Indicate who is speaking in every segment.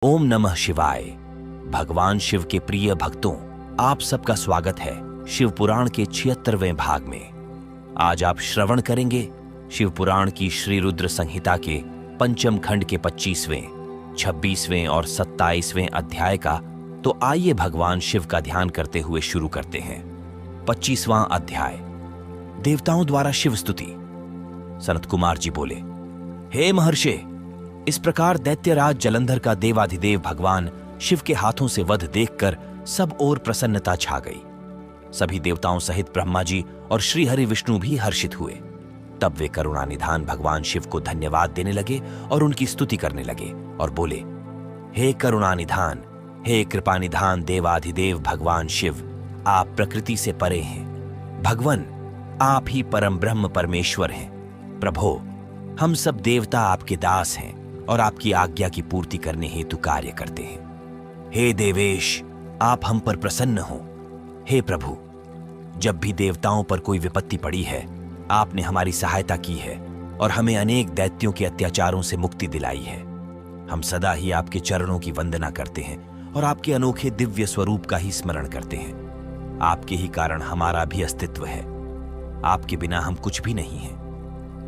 Speaker 1: ओम नमः शिवाय। भगवान शिव के प्रिय भक्तों, आप सबका स्वागत है शिव पुराण के 76वें भाग में। आज आप श्रवण करेंगे शिव पुराण की श्री रुद्र संहिता के पंचम खंड के 25वें, 26वें और 27वें अध्याय का। तो आइए भगवान शिव का ध्यान करते हुए शुरू करते हैं। 25वां अध्याय, देवताओं द्वारा शिव स्तुति। सनत कुमार जी बोले, हे महर्षि, इस प्रकार दैत्यराज जलंधर का देवाधिदेव भगवान शिव के हाथों से वध देखकर सब ओर प्रसन्नता छा गई। सभी देवताओं सहित ब्रह्मा जी और श्री हरि विष्णु भी हर्षित हुए। तब वे करुणानिधान भगवान शिव को धन्यवाद देने लगे और उनकी स्तुति करने लगे और बोले, हे करुणानिधान, हे कृपानिधान देवाधिदेव भगवान शिव, आप प्रकृति से परे हैं। भगवन, आप ही परम ब्रह्म परमेश्वर हैं। प्रभो, हम सब देवता आपके दास हैं और आपकी आज्ञा की पूर्ति करने हेतु कार्य करते हैं। हे देवेश, आप हम पर प्रसन्न हो। हे प्रभु, जब भी देवताओं पर कोई विपत्ति पड़ी है, आपने हमारी सहायता की है और हमें अनेक दैत्यों के अत्याचारों से मुक्ति दिलाई है। हम सदा ही आपके चरणों की वंदना करते हैं और आपके अनोखे दिव्य स्वरूप का ही स्मरण करते हैं। आपके ही कारण हमारा भी अस्तित्व है। आपके बिना हम कुछ भी नहीं हैं।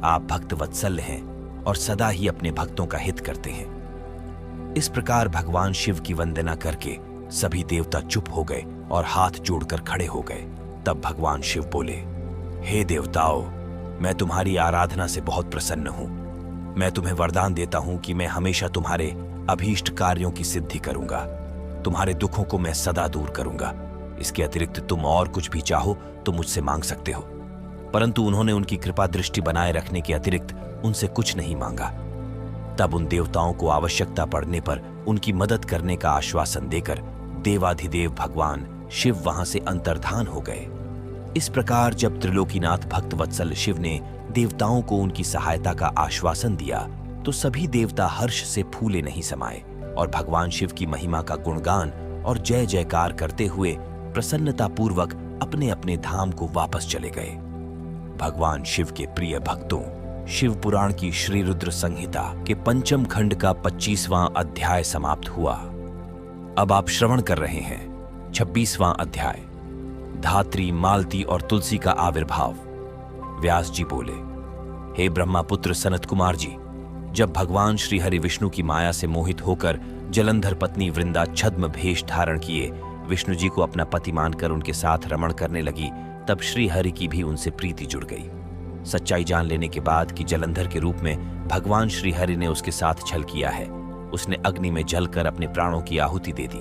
Speaker 1: आप भक्त वत्सल हैं और सदा ही अपने भक्तों का हित करते हैं। इस प्रकार भगवान शिव की वंदना करके सभी देवता चुप हो गए और हाथ जोड़कर खड़े हो गए। तब भगवान शिव बोले, हे देवताओं, मैं तुम्हारी आराधना से बहुत प्रसन्न हूं। मैं तुम्हें वरदान देता हूं कि मैं हमेशा तुम्हारे अभीष्ट कार्यों की सिद्धि करूंगा। तुम्हारे दुखों को मैं सदा दूर करूंगा। इसके अतिरिक्त तुम और कुछ भी चाहो तो मुझसे मांग सकते हो। परंतु उन्होंने उनकी कृपा दृष्टि बनाए रखने के अतिरिक्त उनसे कुछ नहीं मांगा। तब उन देवताओं को आवश्यकता पड़ने पर उनकी मदद करने का आश्वासन देकर देवाधिदेव भगवान शिव वहां से अंतर्धान हो गए। इस प्रकार जब त्रिलोकीनाथ भक्त वत्सल शिव ने देवताओं को उनकी सहायता का आश्वासन दिया तो सभी देवता हर्ष से फूले नहीं समाये और भगवान शिव की महिमा का गुणगान और जय जयकार करते हुए प्रसन्नतापूर्वक अपने अपने धाम को वापस चले गए। भगवान शिव के प्रिय भक्तों, शिव पुराण की श्री रुद्र संहिता के पंचम खंड का 25वां अध्याय समाप्त हुआ। अब आप श्रवण कर रहे हैं 26वां अध्याय, धात्री, मालती और तुलसी का आविर्भाव। व्यास जी बोले, हे ब्रह्मापुत्र सनत कुमार जी, जब भगवान श्री हरि विष्णु की माया से मोहित होकर जलंधर पत्नी वृंदा छद्म भेष धारण किए विष्णु जी को अपना पति मानकर उनके साथ रमण करने लगी, तब श्री हरि की भी उनसे प्रीति जुड़ गई। सच्चाई जान लेने के बाद कि जलंधर के रूप में भगवान श्री हरि ने उसके साथ छल किया है, उसने अग्नि में जलकर अपने प्राणों की आहुति दे दी।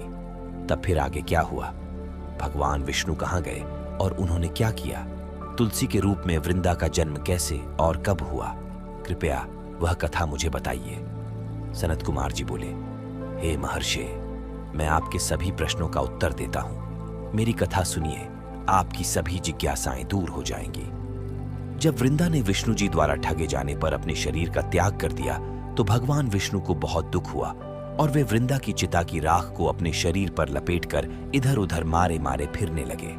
Speaker 1: तब फिर आगे क्या हुआ? भगवान विष्णु कहाँ गए और उन्होंने क्या किया? तुलसी के रूप में वृंदा का जन्म कैसे और कब हुआ? कृपया वह कथा मुझे बताइए। सनत कुमार जी बोले, हे महर्षि, मैं आपके सभी प्रश्नों का उत्तर देता हूं। मेरी कथा सुनिए, आपकी सभी जिज्ञासाएं दूर हो जाएंगी। जब वृंदा ने विष्णु जी द्वारा ठगे जाने पर अपने शरीर का त्याग कर दिया तो भगवान विष्णु को बहुत दुख हुआ और वे वृंदा की चिता की राख को अपने शरीर पर लपेटकर इधर उधर मारे मारे फिरने लगे।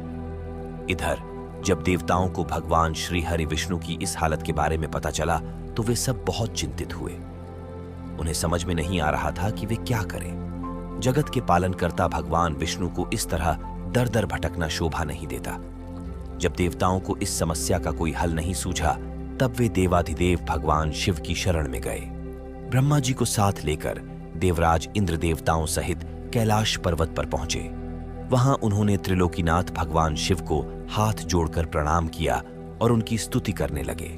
Speaker 1: इधर जब देवताओं को भगवान श्री हरि विष्णु की इस हालत के बारे में पता चला तो वे सब बहुत चिंतित हुए। उन्हें समझ में नहीं आ रहा था कि वे क्या करें। जगत के पालनकर्ता भगवान विष्णु को इस तरह दर दर भटकना शोभा नहीं देता। जब देवताओं को इस समस्या का कोई हल नहीं सूझा तब वे देवाधिदेव भगवान शिव की शरण में गए। ब्रह्मा जी को साथ लेकर देवराज इंद्र देवताओं सहित कैलाश पर्वत पर पहुंचे। वहां उन्होंने त्रिलोकीनाथ भगवान शिव को हाथ जोड़कर प्रणाम किया और उनकी स्तुति करने लगे।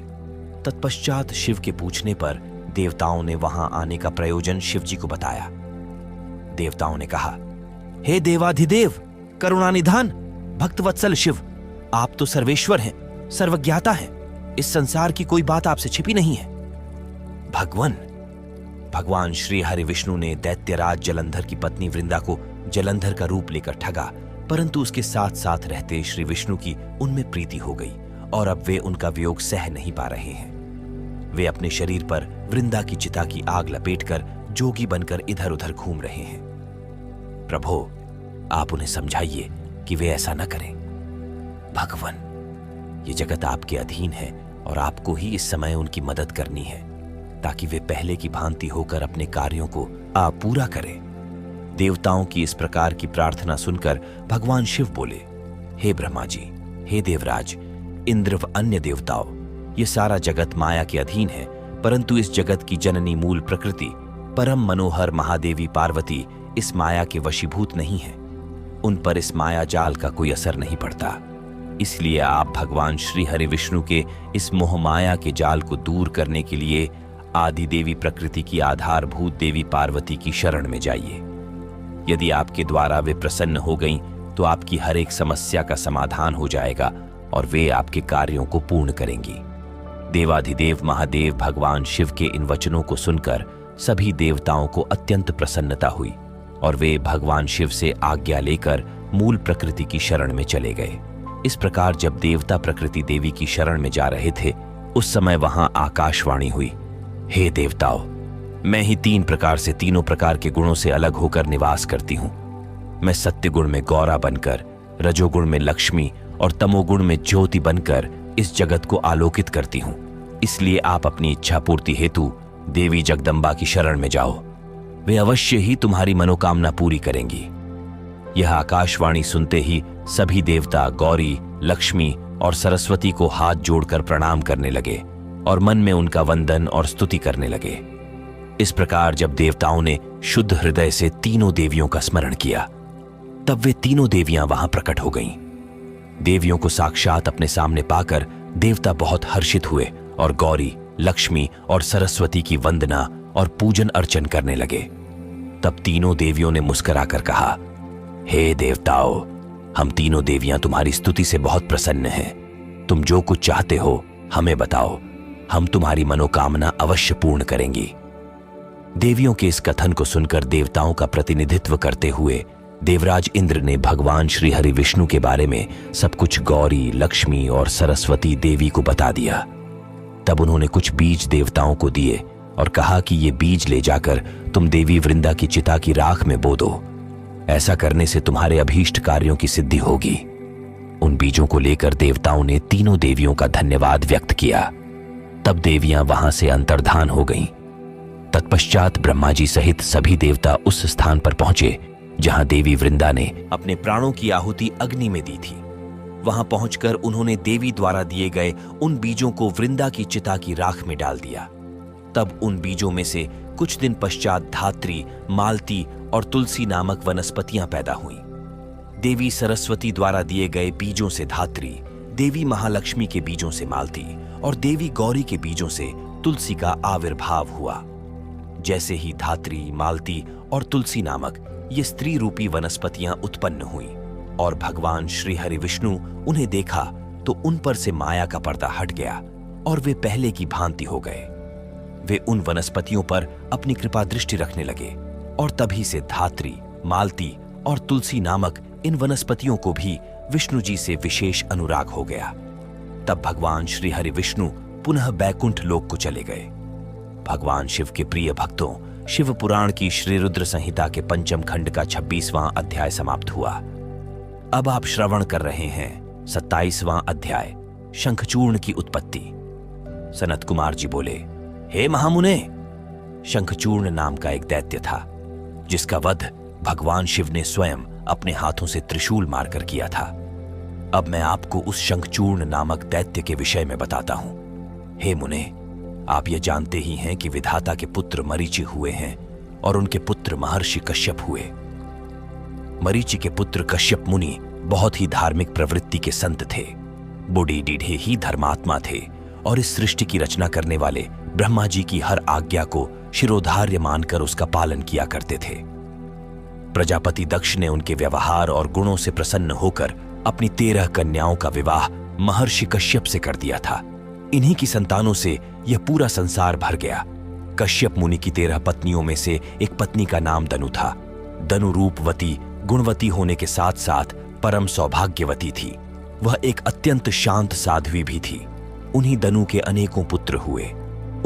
Speaker 1: तत्पश्चात शिव के पूछने पर देवताओं ने वहां आने का प्रयोजन शिव जी को बताया। देवताओं ने कहा, हे देवाधिदेव करुणानिधान भक्तवत्सल शिव, आप तो सर्वेश्वर हैं, सर्वज्ञाता हैं। इस संसार की कोई बात आपसे छिपी नहीं है। भगवान श्री हरि विष्णु ने दैत्यराज जलंधर की पत्नी वृंदा को जलंधर का रूप लेकर ठगा, परंतु उसके साथ साथ रहते श्री विष्णु की उनमें प्रीति हो गई और अब वे उनका वियोग सह नहीं पा रहे हैं। वे अपने शरीर पर वृंदा की चिता की आग लपेटकर जोगी बनकर इधर उधर घूम रहे हैं। प्रभो, आप उन्हें समझाइए कि वे ऐसा न करें। भगवन, ये जगत आपके अधीन है और आपको ही इस समय उनकी मदद करनी है ताकि वे पहले की भांति होकर अपने कार्यों को पूरा करें। देवताओं की इस प्रकार की प्रार्थना सुनकर भगवान शिव बोले, हे ब्रह्मा जी, हे देवराज, इंद्र व अन्य देवताओं, ये सारा जगत माया के अधीन है, परंतु इस जगत की जननी मूल प्रकृति परम मनोहर महादेवी पार्वती इस माया के वशीभूत नहीं है। उन पर इस माया जाल का कोई असर नहीं पड़ता। इसलिए आप भगवान श्री हरि विष्णु के इस मोह माया के जाल को दूर करने के लिए आदि देवी प्रकृति की आधारभूत देवी पार्वती की शरण में जाइए। यदि आपके द्वारा वे प्रसन्न हो गईं, तो आपकी हर एक समस्या का समाधान हो जाएगा और वे आपके कार्यों को पूर्ण करेंगी। देवाधिदेव महादेव भगवान शिव के इन वचनों को सुनकर सभी देवताओं को अत्यंत प्रसन्नता हुई और वे भगवान शिव से आज्ञा लेकर मूल प्रकृति की शरण में चले गए। इस प्रकार जब देवता प्रकृति देवी की शरण में जा रहे थे, उस समय वहां आकाशवाणी हुई, हे देवताओं, मैं ही 3 प्रकार से तीनों प्रकार के गुणों से अलग होकर निवास करती हूं। मैं सत्य गुण में गौरा बनकर, रजोगुण में लक्ष्मी और तमोगुण में ज्योति बनकर इस जगत को आलोकित करती हूं। इसलिए आप अपनी इच्छा पूर्ति हेतु देवी जगदम्बा की शरण में जाओ, वे अवश्य ही तुम्हारी मनोकामना पूरी करेंगी। यह आकाशवाणी सुनते ही सभी देवता गौरी, लक्ष्मी और सरस्वती को हाथ जोड़कर प्रणाम करने लगे और मन में उनका वंदन और स्तुति करने लगे। इस प्रकार जब देवताओं ने शुद्ध हृदय से तीनों देवियों का स्मरण किया, तब वे तीनों देवियां वहां प्रकट हो गईं। देवियों को साक्षात अपने सामने पाकर देवता बहुत हर्षित हुए और गौरी, लक्ष्मी और सरस्वती की वंदना और पूजन अर्चन करने लगे। तब तीनों देवियों ने मुस्कुराकर कहा, हे देवताओं, हम तीनों देवियां तुम्हारी स्तुति से बहुत प्रसन्न हैं। तुम जो कुछ चाहते हो हमें बताओ, हम तुम्हारी मनोकामना अवश्य पूर्ण करेंगी। देवियों के इस कथन को सुनकर देवताओं का प्रतिनिधित्व करते हुए देवराज इंद्र ने भगवान श्री हरि विष्णु के बारे में सब कुछ गौरी, लक्ष्मी और सरस्वती देवी को बता दिया। तब उन्होंने कुछ बीज देवताओं को दिए और कहा कि ये बीज ले जाकर तुम देवी वृंदा की चिता की राख में बो दो। ऐसा करने से तुम्हारे अभीष्ट कार्यों की सिद्धि होगी। उन बीजों को लेकर देवताओं ने तीनों देवियों का धन्यवाद व्यक्त किया। तब देवियां वहां से अंतर्धान हो गईं। तत्पश्चात ब्रह्मा जी सहित सभी देवता उस स्थान पर पहुंचे जहां देवी वृंदा ने अपने प्राणों की आहुति अग्नि में दी थी। वहां पहुंचकर उन्होंने देवी द्वारा दिए गए उन बीजों को वृंदा की चिता की राख में डाल दिया। तब उन बीजों में से कुछ दिन पश्चात धात्री, मालती और तुलसी नामक वनस्पतियां पैदा हुईं। देवी सरस्वती द्वारा दिए गए बीजों से धात्री, देवी महालक्ष्मी के बीजों से मालती और देवी गौरी के बीजों से तुलसी का आविर्भाव हुआ। जैसे ही धात्री, मालती और तुलसी नामक ये स्त्री रूपी वनस्पतियां उत्पन्न हुईं और भगवान श्री हरि विष्णु उन्हें देखा तो उन पर से माया का पर्दा हट गया और वे पहले की भांति हो गए। वे उन वनस्पतियों पर अपनी कृपा दृष्टि रखने लगे और तभी से धात्री, मालती और तुलसी नामक इन वनस्पतियों को भी विष्णु जी से विशेष अनुराग हो गया। तब भगवान श्री हरि विष्णु पुनः बैकुंठ लोक को चले गए। भगवान शिव के प्रिय भक्तों, शिव पुराण की श्री रुद्र संहिता के 5वें खंड का 26वां अध्याय समाप्त हुआ। अब आप श्रवण कर रहे हैं 27वां अध्याय, शंखचूर्ण की उत्पत्ति। सनत कुमार जी बोले, हे महामुने, शंखचूर्ण नाम का एक दैत्य था जिसका वध भगवान शिव ने स्वयं अपने हाथों से त्रिशूल मारकर किया था। अब मैं आपको उस शंखचूर्ण नामक दैत्य के विषय में बताता हूं। हे मुने, आप ये जानते ही हैं कि विधाता के पुत्र मरीचि हुए हैं और उनके पुत्र महर्षि कश्यप हुए। मरीचि के पुत्र कश्यप मुनि बहुत ही धार्मिक प्रवृत्ति के संत थे। बूढ़ी डीढ़े ही धर्मात्मा थे और इस सृष्टि की रचना करने वाले ब्रह्मा जी की हर आज्ञा को शिरोधार्य मानकर उसका पालन किया करते थे। प्रजापति दक्ष ने उनके व्यवहार और गुणों से प्रसन्न होकर अपनी 13 कन्याओं का विवाह महर्षि कश्यप से कर दिया था। इन्हीं की संतानों से यह पूरा संसार भर गया। कश्यप मुनि की 13 पत्नियों में से एक पत्नी का नाम दनु था। दनु रूपवती, गुणवती होने के साथ साथ परम सौभाग्यवती थी। वह एक अत्यंत शांत साध्वी भी थी। उन्हीं दनु के अनेकों पुत्र हुए।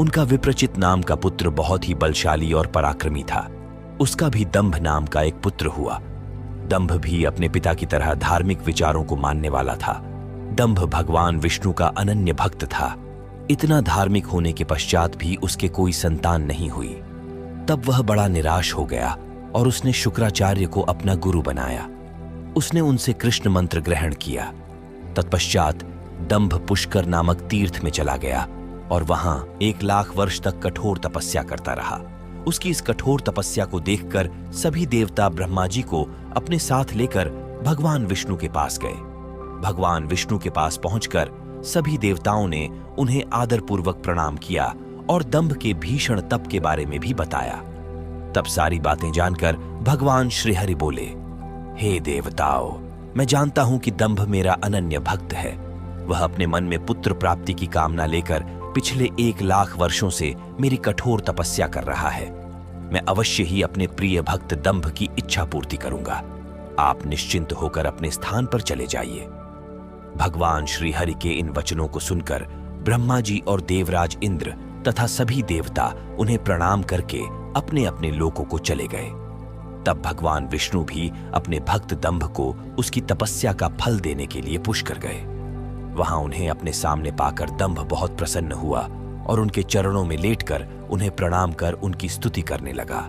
Speaker 1: उनका विप्रचित नाम का पुत्र बहुत ही बलशाली और पराक्रमी था। उसका भी दंभ नाम का एक पुत्र हुआ। दंभ भी अपने पिता की तरह धार्मिक विचारों को मानने वाला था। दंभ भगवान विष्णु का अनन्य भक्त था। इतना धार्मिक होने के पश्चात भी उसके कोई संतान नहीं हुई। तब वह बड़ा निराश हो गया और उसने शुक्राचार्य को अपना गुरु बनाया। उसने उनसे कृष्ण मंत्र ग्रहण किया। तत्पश्चात दंभ पुष्कर नामक तीर्थ में चला गया और वहां 1,00,000 वर्ष तक कठोर तपस्या करता रहा। उसकी इस कठोर तपस्या को देखकर सभी देवता ब्रह्मा जी को अपने साथ लेकर भगवान विष्णु के पास गए। भगवान विष्णु के पास पहुंचकर सभी देवताओं ने उन्हें आदरपूर्वक प्रणाम किया और दंभ के भीषण तप के बारे में भी बताया। तब सारी बातें जानकर भगवान श्रीहरि बोले, हे देवताओं, मैं जानता हूं कि दंभ मेरा अनन्य भक्त है। वह अपने मन में पुत्र प्राप्ति की कामना लेकर पिछले 1,00,000 वर्षों से मेरी कठोर तपस्या कर रहा है। मैं अवश्य ही अपने प्रिय भक्त दंभ की इच्छा पूर्ति करूंगा। आप निश्चिंत होकर अपने स्थान पर चले जाइए। भगवान श्री हरि के इन वचनों को सुनकर ब्रह्मा जी और देवराज इंद्र तथा सभी देवता उन्हें प्रणाम करके अपने अपने लोकों को चले गए। तब भगवान विष्णु भी अपने भक्त दंभ को उसकी तपस्या का फल देने के लिए पुष्कर गए। वहां उन्हें अपने सामने पाकर दंभ बहुत प्रसन्न हुआ और उनके चरणों में लेटकर उन्हें प्रणाम कर उनकी स्तुति करने लगा।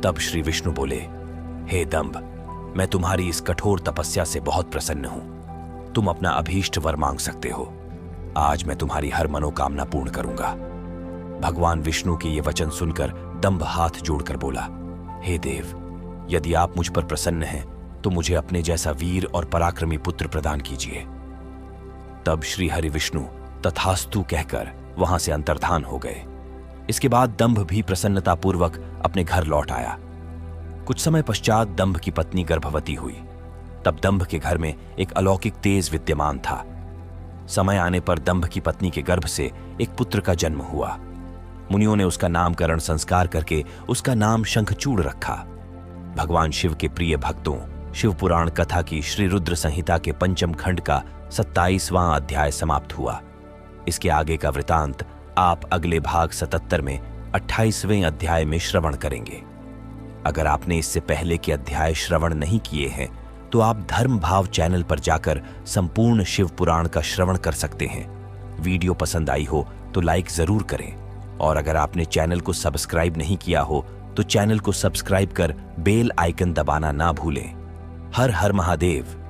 Speaker 1: तब श्री विष्णु बोले, हे दंभ, मैं तुम्हारी इस कठोर तपस्या से बहुत प्रसन्न हूं। तुम अपना अभीष्ट वर मांग सकते हो। आज मैं तुम्हारी हर मनोकामना पूर्ण करूंगा। भगवान विष्णु के ये वचन सुनकर दंभ हाथ जोड़कर बोला, हे देव, यदि आप मुझ पर प्रसन्न हैं तो मुझे अपने जैसा वीर और पराक्रमी पुत्र प्रदान कीजिए। तब श्री हरि विष्णु तथास्तु कहकर वहां से अंतर्धान हो गए। इसके बाद दंभ भी प्रसन्नतापूर्वक अपने घर लौट आया। कुछ समय पश्चात दंभ की पत्नी गर्भवती हुई। तब दंभ के घर में एक अलौकिक तेज विद्यमान था। समय आने पर दंभ की पत्नी के गर्भ से एक पुत्र का जन्म हुआ। मुनियों ने उसका नामकरण संस्कार करके उसका नाम शंखचूड़ रखा। भगवान शिव के प्रिय भक्तों, शिव पुराण कथा की श्री रुद्र संहिता के 5वें खंड का 27वां अध्याय समाप्त हुआ। इसके आगे का वृतांत आप अगले भाग 77 में 28वें अध्याय में श्रवण करेंगे। अगर आपने इससे पहले के अध्याय श्रवण नहीं किए हैं तो आप धर्म भाव चैनल पर जाकर संपूर्ण शिव पुराण का श्रवण कर सकते हैं। वीडियो पसंद आई हो तो लाइक जरूर करें और अगर आपने चैनल को सब्सक्राइब नहीं किया हो तो चैनल को सब्सक्राइब कर बेल आइकन दबाना ना भूलें। हर हर महादेव।